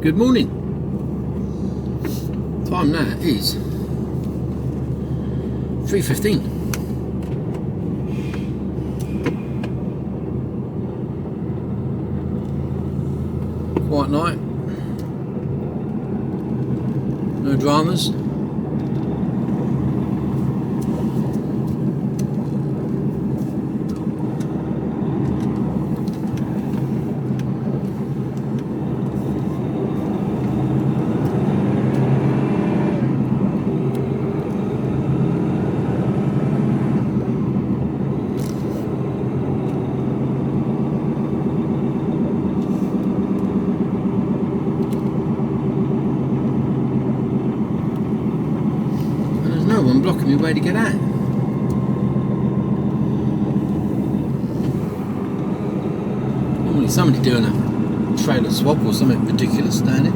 Good morning. Time now is 3:15. Quiet night. No dramas. No one blocking me way to get out. Normally somebody doing a trailer swap or something ridiculous down here.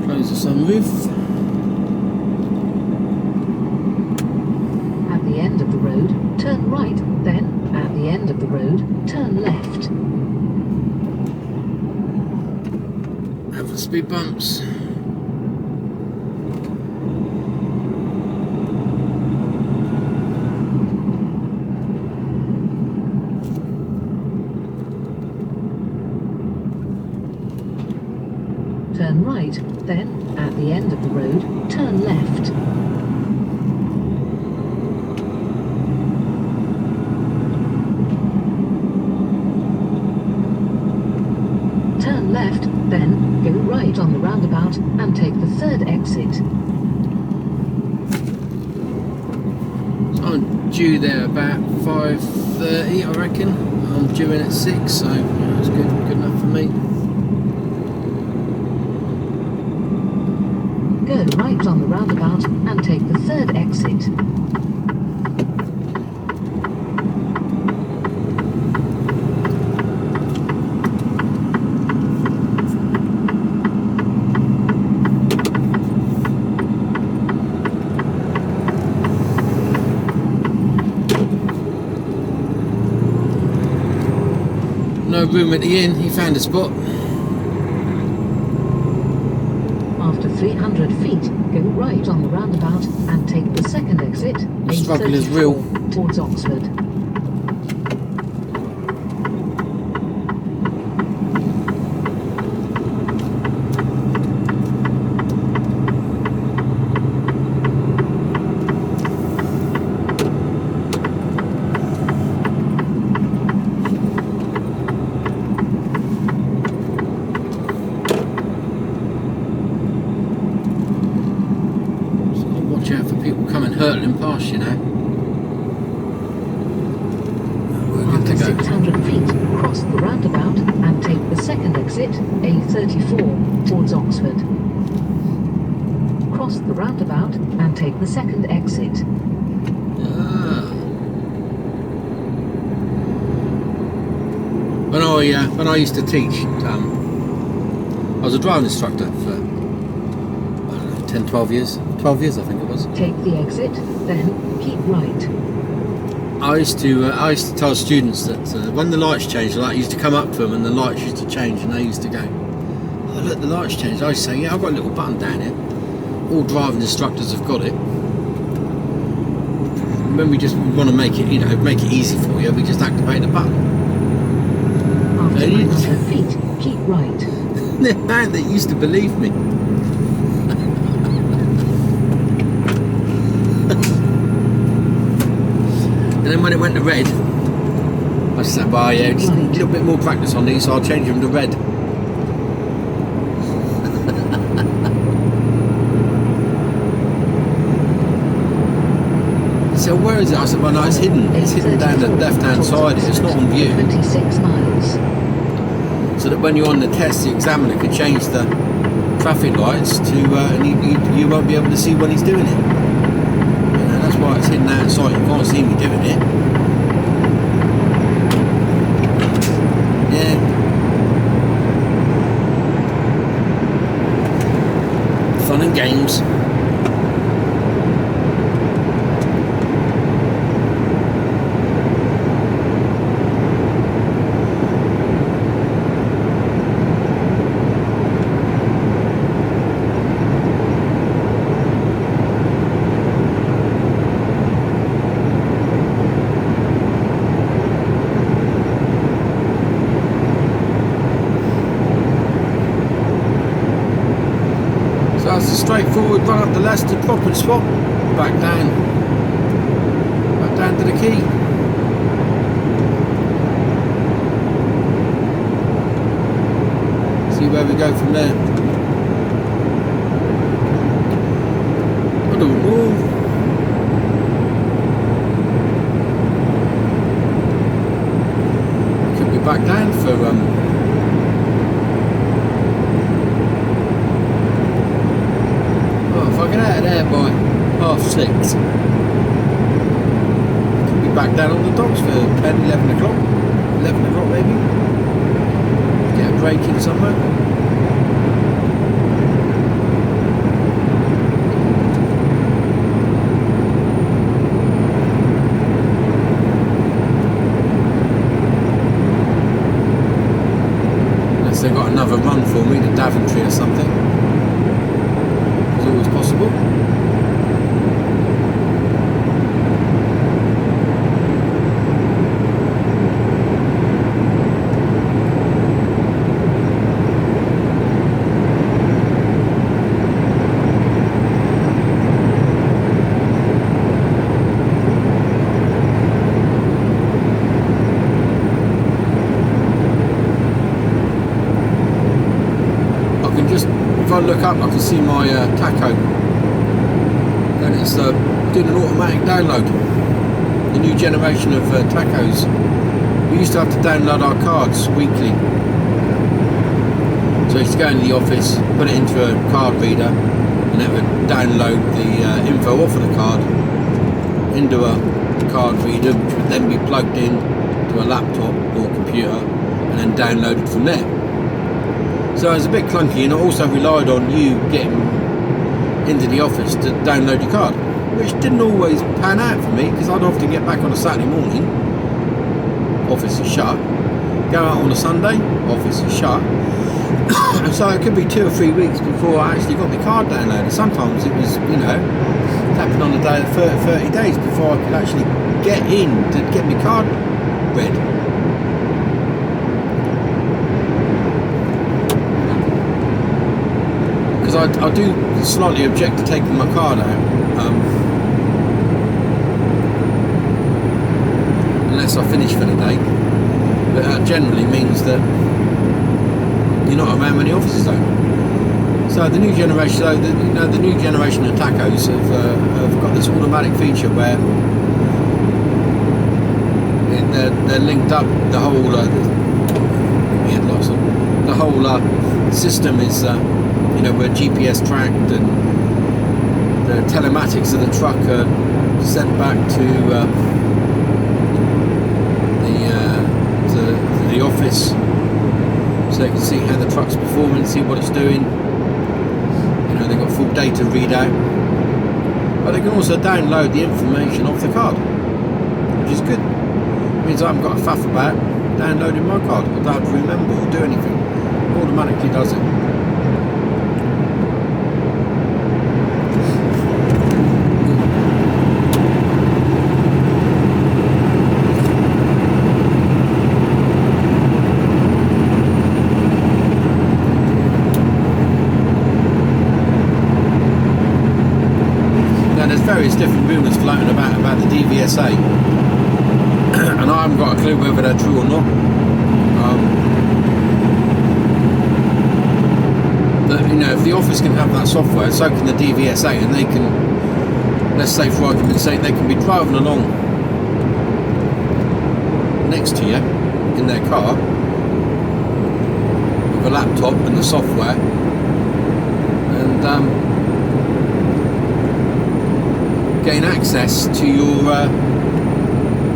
Close the sunroof. At the end of the road, turn right, then, at the end of the road, turn left. Have the speed bumps. Turn right, then, at the end of the road, turn left. Turn left, then, go right on the roundabout and take the third exit. So I'm due there about 5:30, I reckon. I'm due in at 6, so that's good enough for me. Go right on the roundabout and take the third exit. No room at the inn, he found a spot. After 300 feet, go right on the roundabout and take the second exit, The struggle is real. A34, towards Oxford. Watch out for people coming hurtling past, you know. We're good to After go. 600 feet, cross the roundabout and take the second exit, A34, towards Oxford. Cross the roundabout and take the second exit. When I used to teach, I was a driving instructor for 10, 12 years. 12 years, I think it was. Take the exit, then keep right. I used to tell students that when the lights changed, the light used to come up to them and the lights used to change, and they used to go, "Oh look, the lights changed." I used to say, "Yeah, I've got a little button down here. All driving instructors have got it. When we just want to make it, make it easy for you, we just activate the button." After 900 feet, keep right. They used to believe me. And then when it went to red, I said, "Well, yeah, just a little bit more practice on these, so I'll change them to red." So where is it? I said, "Well, no, it's hidden. It's hidden down the left-hand side. It's not on view." 26 miles. So that when you're on the test, the examiner could change the traffic lights to, and you won't be able to see when he's doing it. That's why it's hidden outside. You can't see me doing it. Yeah. Fun and games. So it's a straightforward run up to Leicester, drop and swap, back down to the quay. See where we go from there. I don't know. Could be back down for if I get out of there by 6:30, could be back down on the docks for 10, 11 o'clock, 11 o'clock maybe. Get a break in somewhere. Unless they've got another run for me to Daventry or something. It's always possible. If I look up, I can see my tacho, and it's doing an automatic download. The new generation of tachos. We used to have to download our cards weekly. So I used to go into the office, put it into a card reader, and it would download the info off of the card into a card reader, which would then be plugged in to a laptop or computer, and then downloaded from there. So it was a bit clunky, and it also relied on you getting into the office to download your card, which didn't always pan out for me, because I'd often get back on a Saturday morning, office is shut, go out on a Sunday, office is shut. So it could be 2 or 3 weeks before I actually got my card downloaded. Sometimes it was, it happened on a day of 30 days before I could actually get in to get my card read. I do slightly object to taking my card out, unless I finish for the day. But that generally means that you're not around when the office is open. So the new generation, the new generation of tachos have got this automatic feature where they're linked up. The whole system is. We're GPS tracked, and the telematics of the truck are sent back to the office, so they can see how the truck's performing, see what it's doing. They've got full data readout, but they can also download the information off the card, which is good. It means I haven't got a faff about downloading my card. I don't have to remember or do anything. It automatically does it. Various different rumours floating about the DVSA, and I haven't got a clue whether they're true or not. But if the office can have that software, so can the DVSA, and they can, let's say for argument's sake, they can be driving along next to you in their car with a laptop and the software, and gain access to your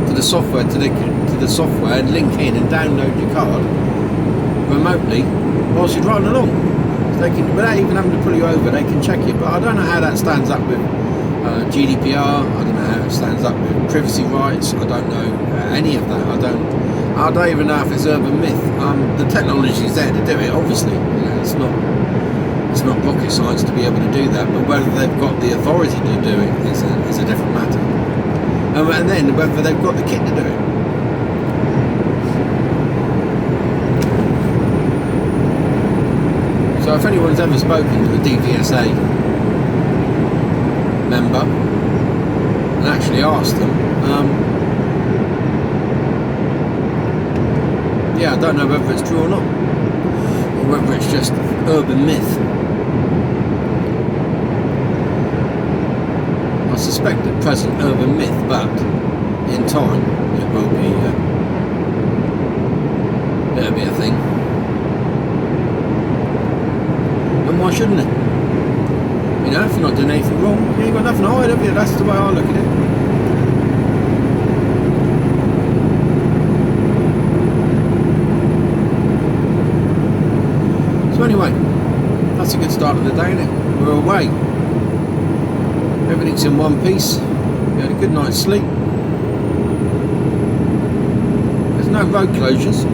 to the software, to the software, and link in and download your card remotely whilst you're driving along. So they can, without even having to pull you over, they can check it. But I don't know how that stands up with GDPR. I don't know how it stands up with privacy rights. I don't know any of that. I don't even know if it's urban myth. The technology is there to do it. Obviously, it's not rocket science to be able to do that, but whether they've got the authority to do it is a different matter. And then whether they've got the kit to do it. So if anyone's ever spoken to a DVSA member and actually asked them, yeah, I don't know whether it's true or not, or whether it's just urban myth. I suspect at present urban myth, but in time it will be it'll be a thing. And why shouldn't it? You know, if you're not doing anything wrong, you ain't got nothing to hide, have you? That's the way I look at it. So anyway, that's a good start of the day, isn't it? We're away. Everything's in one piece. We had a good night's sleep. There's no road closures.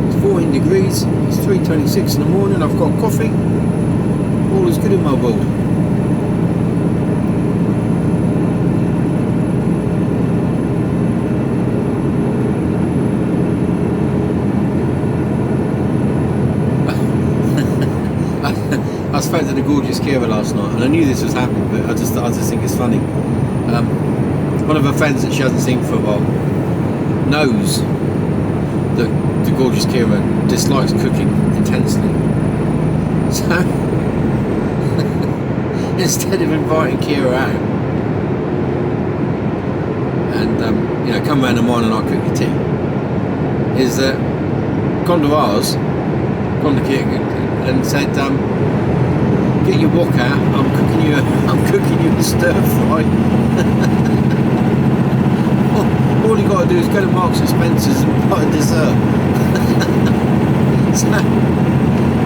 It's 14 degrees. It's 3:26 in the morning. I've got coffee. All is good in my world. I spoke to the gorgeous Kira last night, and I knew this was happening, but I just think it's funny. One of her friends that she hasn't seen for a while knows that the gorgeous Kira dislikes cooking intensely. So instead of inviting Kira out and you know, come round to mine and I'll cook your tea, is that gone to ours, gone to Kira and said, get your wok out. I'm cooking you a stir fry. all you got to do is go to Marks and Spencer's and buy a dessert.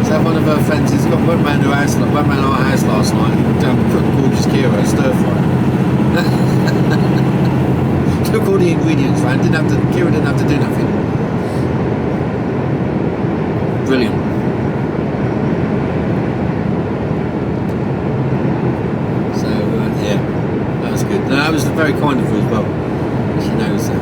so one of her friends went round our house last night and cooked gorgeous Kira a stir fry. Took all the ingredients round. Kira didn't have to do nothing. Brilliant. Good. No, that was very kind of her as well. She knows that.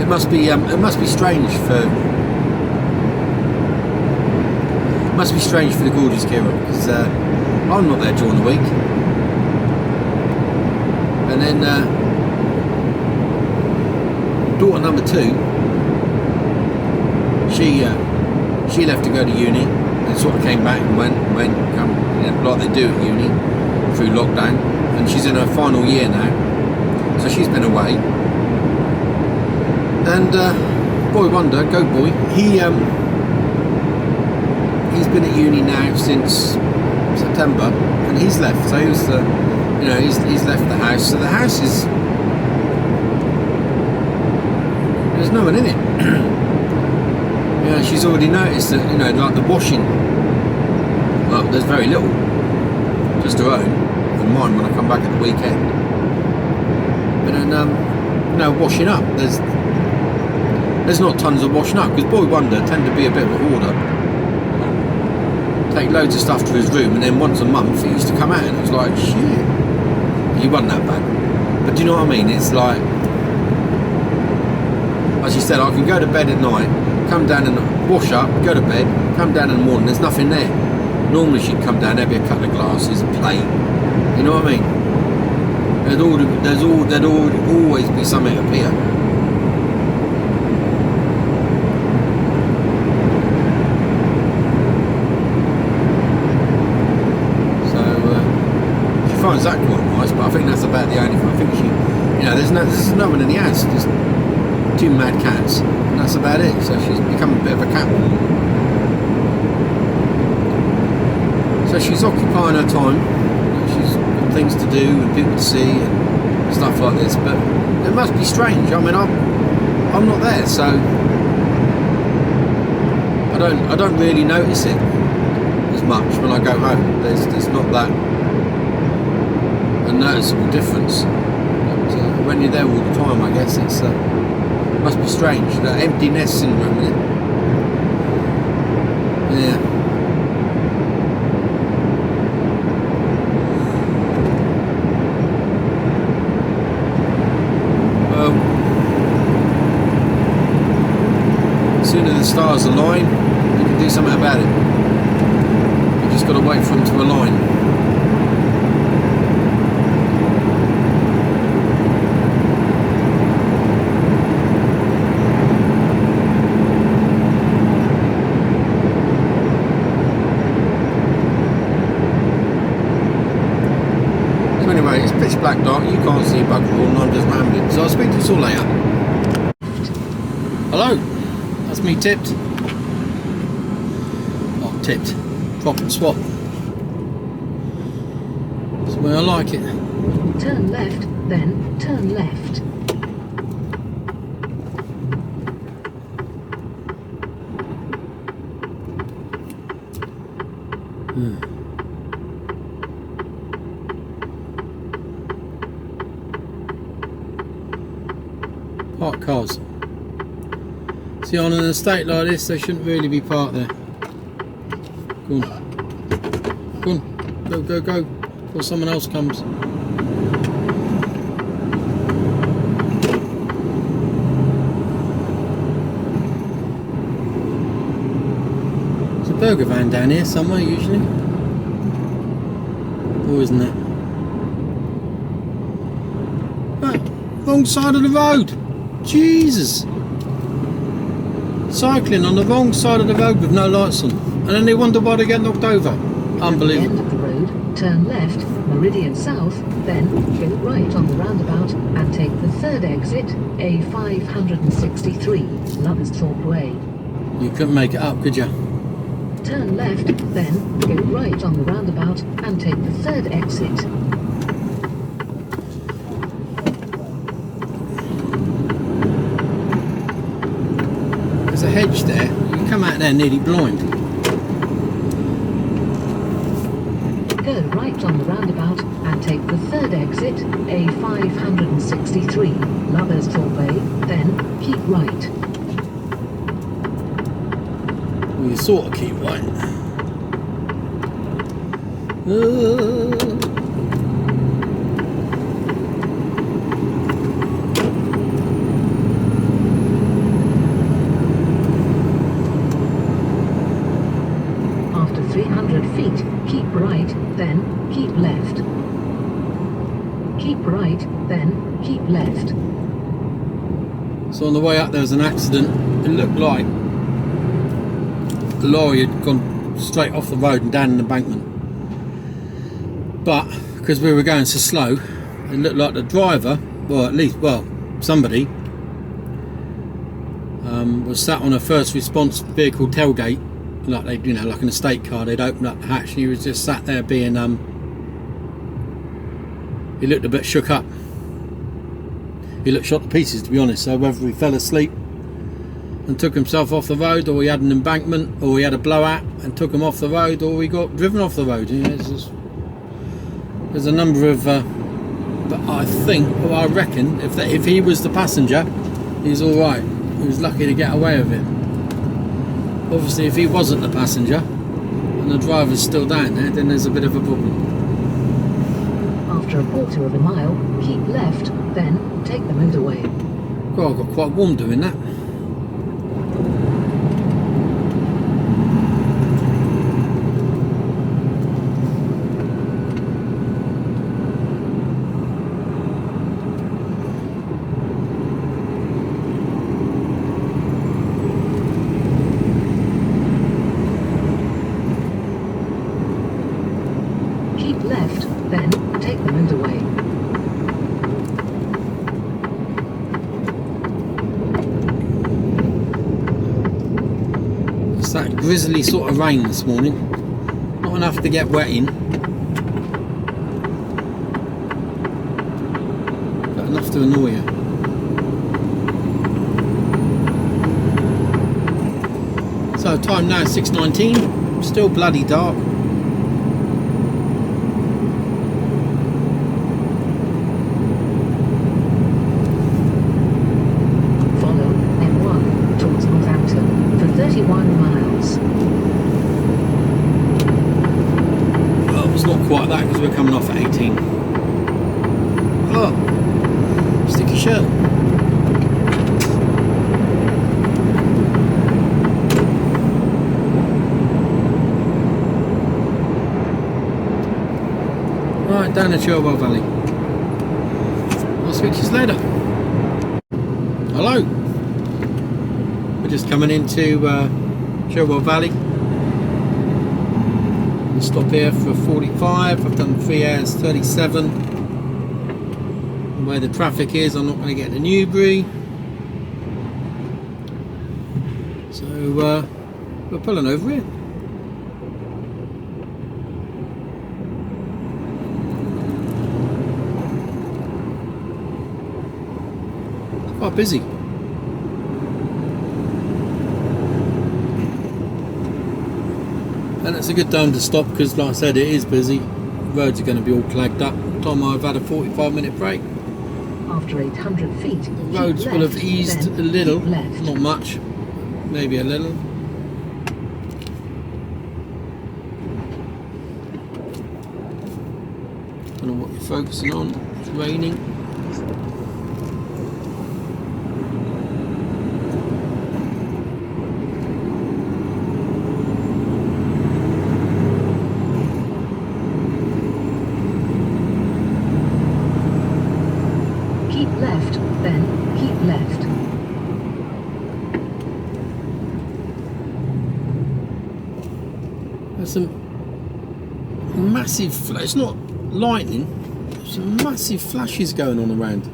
It must be strange for the gorgeous Kira, because I'm not there during the week, and then daughter number 2, she left to go to uni. And sort of came back and went, you know, like they do at uni through lockdown, and she's in her final year now, so she's been away. And boy wonder, go boy, he's been at uni now since September, and he's left. So he's left the house. So the house is, there's no one in it. Yeah, she's already noticed that, you know, like the washing, well, there's very little, just her own and mine when I come back at the weekend. And then, you know, washing up, there's not tons of washing up, because boy wonder tend to be a bit of a hoarder. Take loads of stuff to his room, and then once a month he used to come out and it was like, shit, he wasn't that bad. But do you know what I mean? It's like, as you said, I can go to bed at night, come down and wash up, go to bed, come down in the morning, there's nothing there. Normally she'd come down, there'd be a couple of glasses, a plate, you know what I mean? There'd always be something up here. So she finds that quite nice, but I think that's about the only thing. I think she, you know, there's no one in the house, just 2 mad cats, and that's about it. So she's become a bit of a cat woman. So she's occupying her time. She's got things to do and people to see and stuff like this. But it must be strange. I mean, I'm not there, so I don't really notice it as much when I go home. There's not that a noticeable difference. But when you're there all the time, I guess it's. Must be strange, that empty nest syndrome, isn't it? Yeah. well. As soon as the stars align, you can do something about it. You just got to wait for them to align. Anyway, it's pitch black dark, you can't see bugger all and I'm just rambling, so I'll speak to you all later. Hello, that's me tipped. Oh, tipped. Prop and swap. That's the way I like it. Turn left, then turn left. Park cars. See, on an estate like this, they shouldn't really be parked there. Go on. Go on. Go, go, go. Before someone else comes. There's a burger van down here somewhere, usually. Or isn't there? Oh, wrong side of the road. Jesus! Cycling on the wrong side of the road with no lights on, and then they wonder why they get knocked over. Unbelievable. At the end of the road, turn left, meridian south, then go right on the roundabout and take the third exit, A563, Loversthorpe Way. You couldn't make it up, could you? Turn left, then go right on the roundabout and take the third exit. There's a hedge there. You can come out there nearly blind. Go right on the roundabout and take the third exit, A563, Loversthorpe Way, then keep right. Well, you sort of keep right. After 300 feet, keep right, then keep left. Keep right, then keep left. So on the way up there was an accident. It looked like the lorry had gone straight off the road and down an embankment. But because we were going so slow, it looked like the driver, or at least, well, somebody, was sat on a first response vehicle tailgate, like they, you know, like an estate car. They'd opened up the hatch and he was just sat there being, he looked a bit shook up. He looked shot to pieces, to be honest. So whether he fell asleep and took himself off the road, or he had an embankment, or he had a blowout and took him off the road, or he got driven off the road. You know, there's a number of, but I think, or I reckon, if he was the passenger, he's all right. He was lucky to get away with it. Obviously, if he wasn't the passenger and the driver's still down there, then there's a bit of a problem. After a quarter of a mile, keep left, then take the motorway. God, I got quite warm doing that. Keep left, then take the motorway. It's that grizzly sort of rain this morning. Not enough to get wet in, but enough to annoy you. So time now 6:19, still bloody dark. Follow M1 towards Northampton for 31 miles. Well, it's not quite that because we're coming off at 18. Oh, sticky shirt. Right, down the Cherwell Valley. I'll switch this later. Hello. We're just coming into Cherwell Valley. We'll stop here for 45. I've done 3 hours 37. And where the traffic is, I'm not going to get to Newbury. So we're pulling over here. Quite busy. And it's a good time to stop because, like I said, it is busy. Roads are going to be all clagged up. By the time I've had a 45-minute break. After 800 feet, The roads will have eased a little, not much, maybe a little. Don't know what you're focusing on. It's raining. Keep left, then keep left. There's some massive, it's not lightning, there's some massive flashes going on around.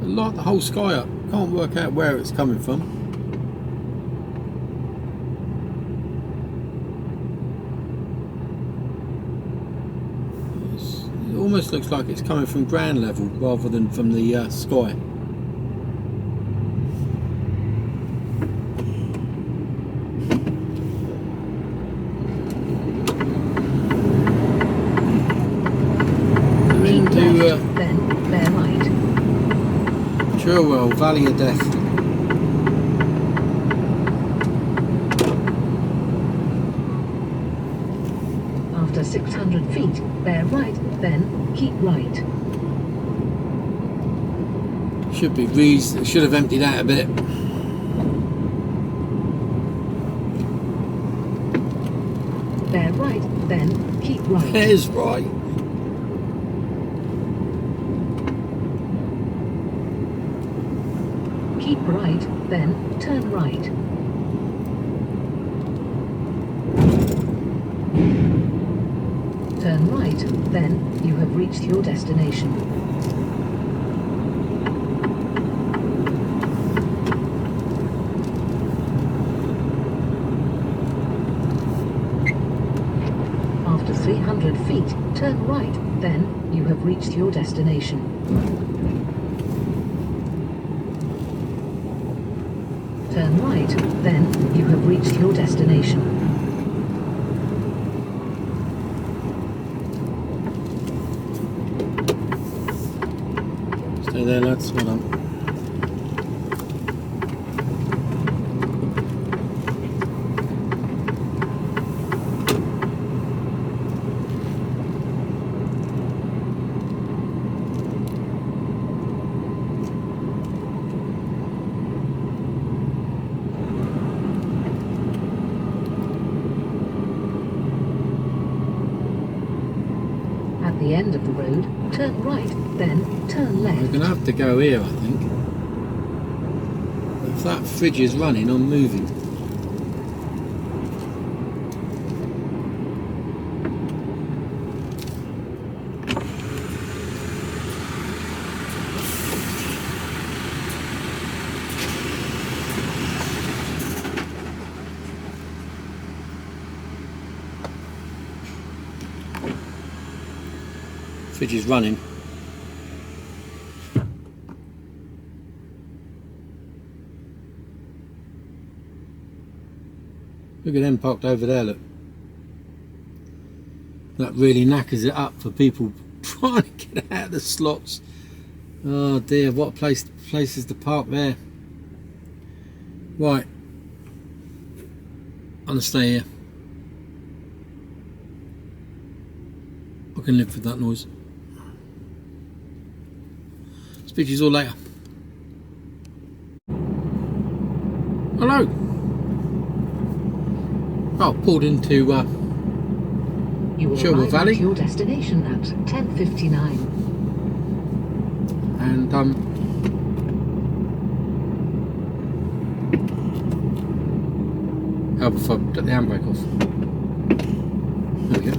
They light the whole sky up. Can't work out where it's coming from. It almost looks like it's coming from ground level rather than from the sky. Then bear right. Cherwell Valley of Death. After 600 feet, bear right, then keep right. Should be breezed. It should have emptied out a bit. Bear right, then keep right. There's right. Keep right, then turn right. Turn right, then you have reached your destination. After 300 feet, turn right, then you have reached your destination. Turn right, then you have reached your destination. Stay there, lads. Well done. At the end of the road, turn right, then turn left. We're going to have to go here, I think. If that fridge is running, I'm moving. Fridge is running. Look at them parked over there, look. That really knackers it up for people trying to get out of the slots. Oh dear, what places to park there. Right. I'm gonna stay here. I can live with that noise. Speak to you all later. Hello. Oh, pulled into You will Sherwood arrive Valley. at your destination at 10:59. and help if I get the handbrake off. There we go.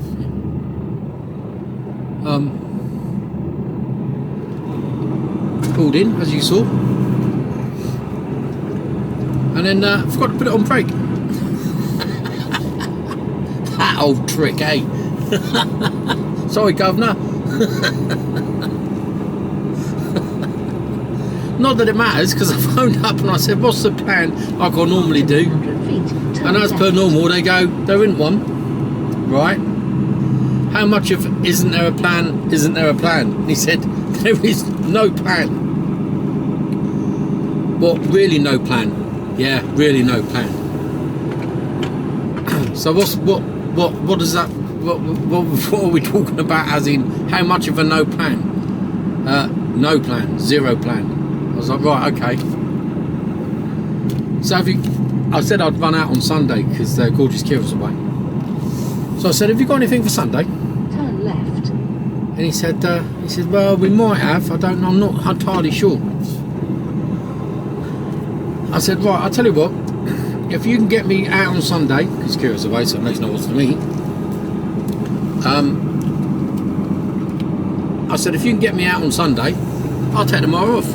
Pulled in, as you saw, and then forgot to put it on brake. That old trick, eh? Sorry, governor. Not that it matters, because I phoned up and I said, what's the plan like I normally do? 100 feet, turn And as per left. normal, they go, there isn't one, right? How much of isn't there a plan, isn't there a plan? And he said, there is no plan. What, really no plan? Yeah, really no plan. So what does that, what are we talking about, as in, how much of a no plan? No plan, zero plan. I was like, right, okay. So I said I'd run out on Sunday because Gorgeous Kira's away. So I said, have you got anything for Sunday? Turn left. And he said, well, we might have. I don't know. I'm not entirely sure. I said, right, I'll tell you what. If you can get me out on Sunday, because Kira's away, so it makes no odds to me. I said, if you can get me out on Sunday, I'll take tomorrow off.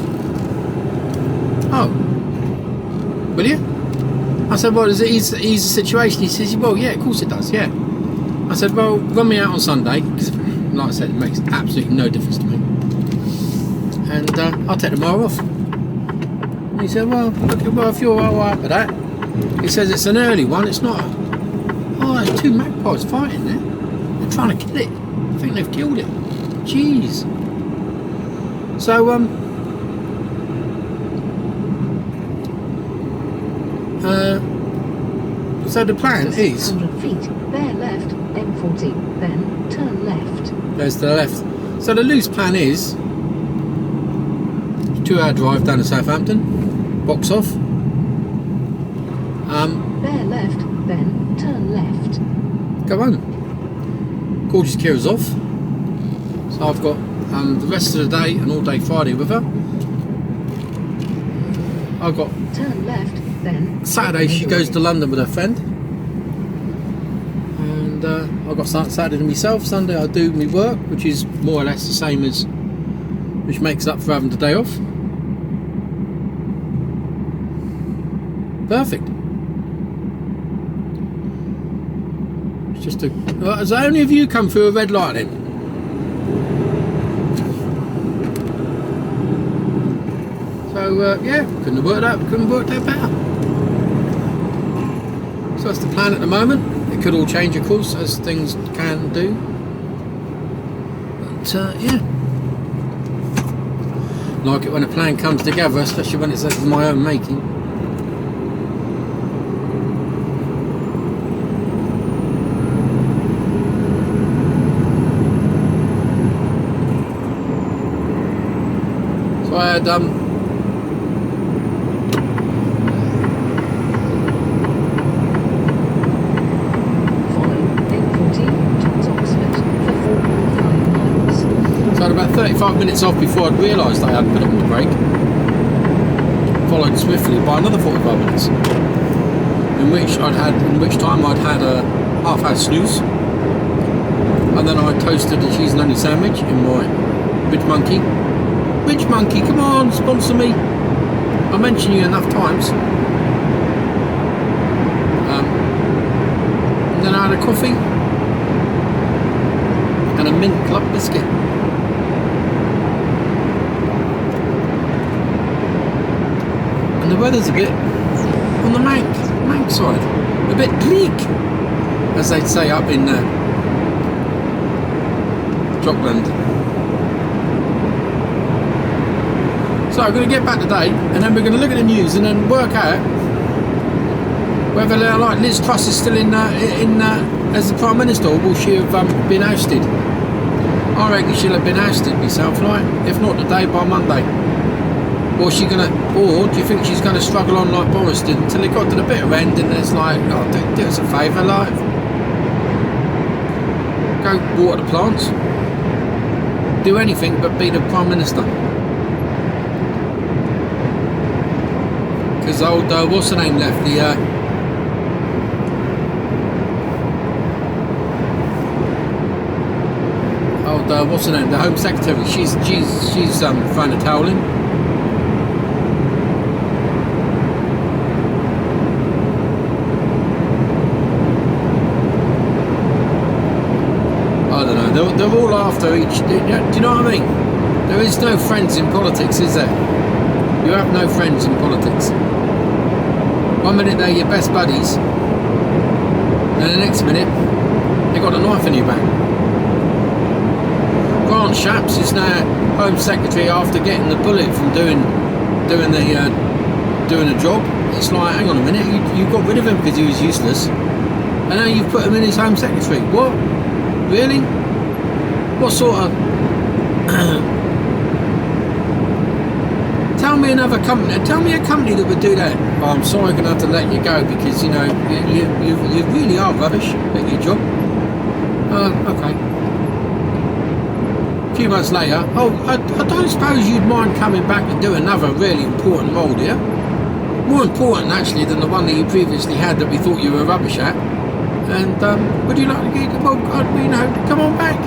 Oh, will you? I said, well, does it ease the situation? He says, well, yeah, of course it does, yeah. I said, well, run me out on Sunday, because, like I said, it makes absolutely no difference to me. And I'll take tomorrow off. And he said, well, if you're all right with that. He says, it's an early one, it's not. Oh, there's two magpies fighting there. They're trying to kill it. I think they've killed it. Jeez. So, so the plan is, 600 feet, bear left, M40, then turn left. goes to the left. So the loose plan is 2-hour drive down to Southampton, box off. Bear left, then turn left. Go home. Gorgeous Kira's off. So I've got the rest of the day and all day Friday with her. I've got Turn left, then Saturday she goes to London with her friend. And I've got Saturday to myself. Sunday I do my work, which is more or less the same as, which makes up for having the day off. Perfect. It's just a. Has only of you come through a red light then? So yeah, couldn't have worked out better. So that's the plan at the moment. It could all change, of course, as things can do. But yeah, like it when a plan comes together, especially when it's of my own making. So I had about 35 minutes off before I'd realised I hadn't put on the brake. Followed swiftly by another 45 minutes, in which time I'd had a half-hour snooze, and then I toasted a cheese and onion sandwich in my Ridge Monkey. Ridge Monkey, come on, sponsor me! I mentioned you enough times. And then I had a coffee and a mint club biscuit. And the weather's a bit on the mank side, a bit bleak, as they'd say up in Jockland. So I'm going to get back today, and then we're going to look at the news and then work out whether they're like Liz Truss is still in as the Prime Minister, or will she have been ousted? I reckon she'll have been ousted myself, like, if not today, by Monday. Or do you think she's gonna struggle on like Boris did until it got to the bitter end, and it's like, oh, do us a favour, like, go water the plants, do anything but be the Prime Minister. Because old, what's her name left? What's her name? The Home Secretary. She's thrown a towel in. I don't know. They're all after each. Do you know what I mean? There is no friends in politics, is there? You have no friends in politics. 1 minute they're your best buddies, and the next minute they got a knife in your back. Grant Shapps is now Home Secretary after getting the bullet from doing a job. It's like, hang on a minute, you got rid of him because he was useless, and now you've put him in as Home Secretary. What? Really? What sort of? Tell me another company. Tell me a company that would do that. Oh, I'm sorry, I'm gonna have to let you go because you really are rubbish at your job. Okay. A few months later, I don't suppose you'd mind coming back and do another really important role, do you? More important actually than the one that you previously had that we thought you were rubbish at. And would you like to get? Well, come on back.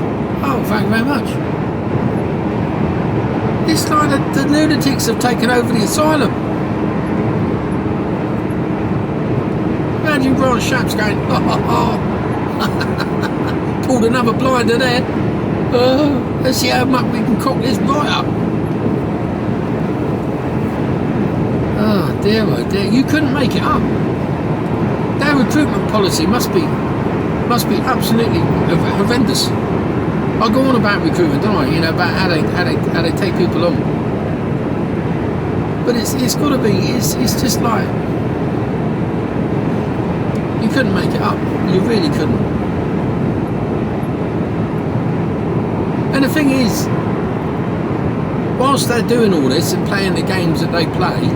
Oh, thank you very much. It's like the lunatics have taken over the asylum. Imagine Grant Shapps going, pulled another blinder there. Let's see how much we can cock this right up. Oh dear, you couldn't make it up. Their recruitment policy must be absolutely horrendous. I go on about recruitment, don't I? About how they take people on. But it's got to be. It's just like you couldn't make it up. You really couldn't. And the thing is, whilst they're doing all this and playing the games that they play,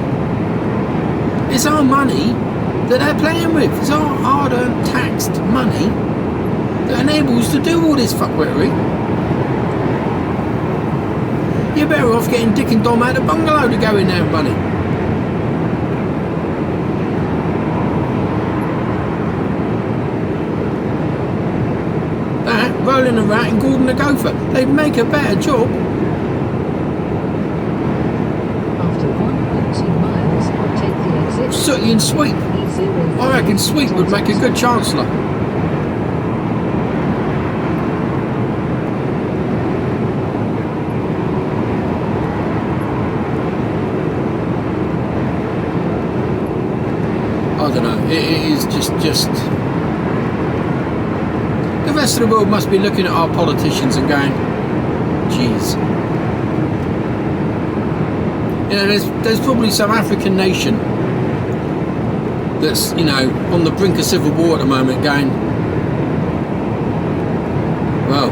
it's our money that they're playing with. It's our hard-earned, taxed money that enables to do all this fuckwittery. You're better off getting Dick and Dom out of the bungalow to go in there and money. That, rolling a rat and Gordon the Gopher, they'd make a better job. After 1.2 miles, take the exit. Sooty and Sweet. I reckon Sweet would make a good Chancellor. I don't know, it is just the rest of the world must be looking at our politicians and going, geez. There's probably some African nation that's, on the brink of civil war at the moment going, well,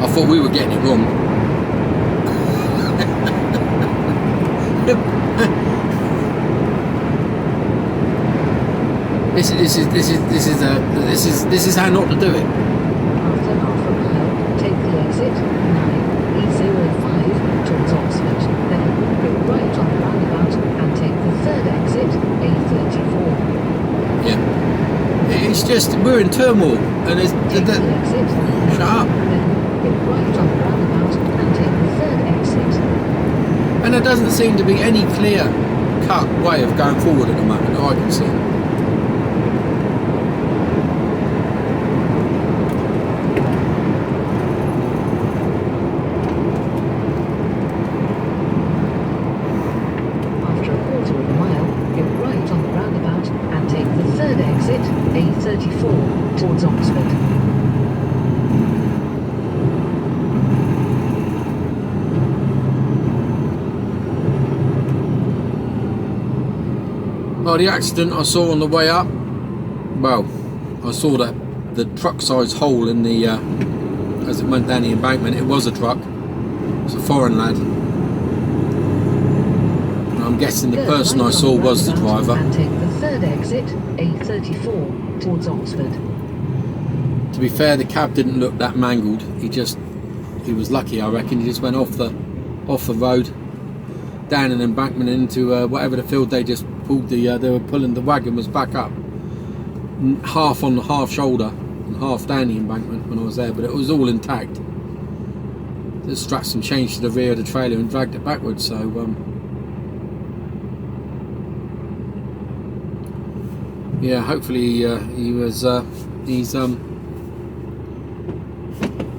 I thought we were getting it wrong. This is how not to do it. After half a mile, take the exit 9E05 towards Oxford. Then go right on the roundabout and take the third exit A34. Yeah. It's just we're in turmoil, and it's Take the exit. Shut up. Then go right on the roundabout and take the third exit. And there doesn't seem to be any clear-cut way of going forward at the moment that I can see. A34 towards Oxford. Oh, the accident I saw on the way up, well, I saw the truck size hole in the as it went down the embankment. It was a truck, It's a foreign lad. And I'm guessing the Go person I right saw on the was the roundabout driver. And take the third exit, A34, towards Oxford. To be fair, the cab didn't look that mangled. He was lucky, I reckon. He just went off the road, down an embankment into whatever the field they just pulled. They were pulling, the wagon was back up, half on the half shoulder and half down the embankment when I was there, but it was all intact. Just strapped some change to the rear of the trailer and dragged it backwards. So yeah, hopefully he's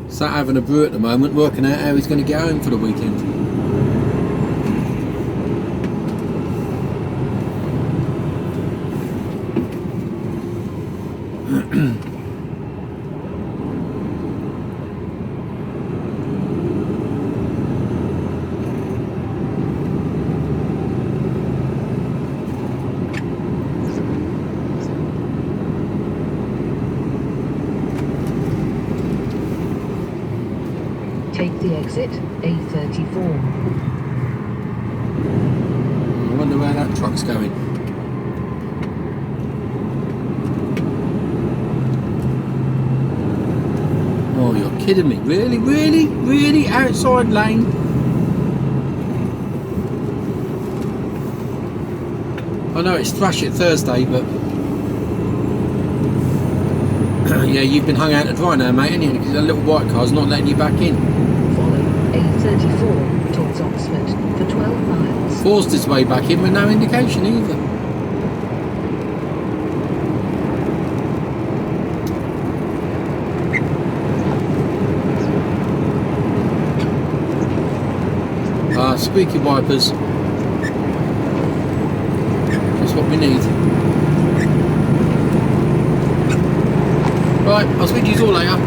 sat having a brew at the moment, working out how he's going to get home for the weekend. Take the exit, A34. I wonder where that truck's going. Oh, you're kidding me. Really? Outside lane? I know it's Thrash It Thursday, but yeah, you've been hung out to dry now, mate, ain't you? Because that little white car's not letting you back in. Follow A34 towards Oxford for 12 miles. Forced its way back in with no indication either. Squeaky wipers. That's what we need. Right, I'll speak to you all later.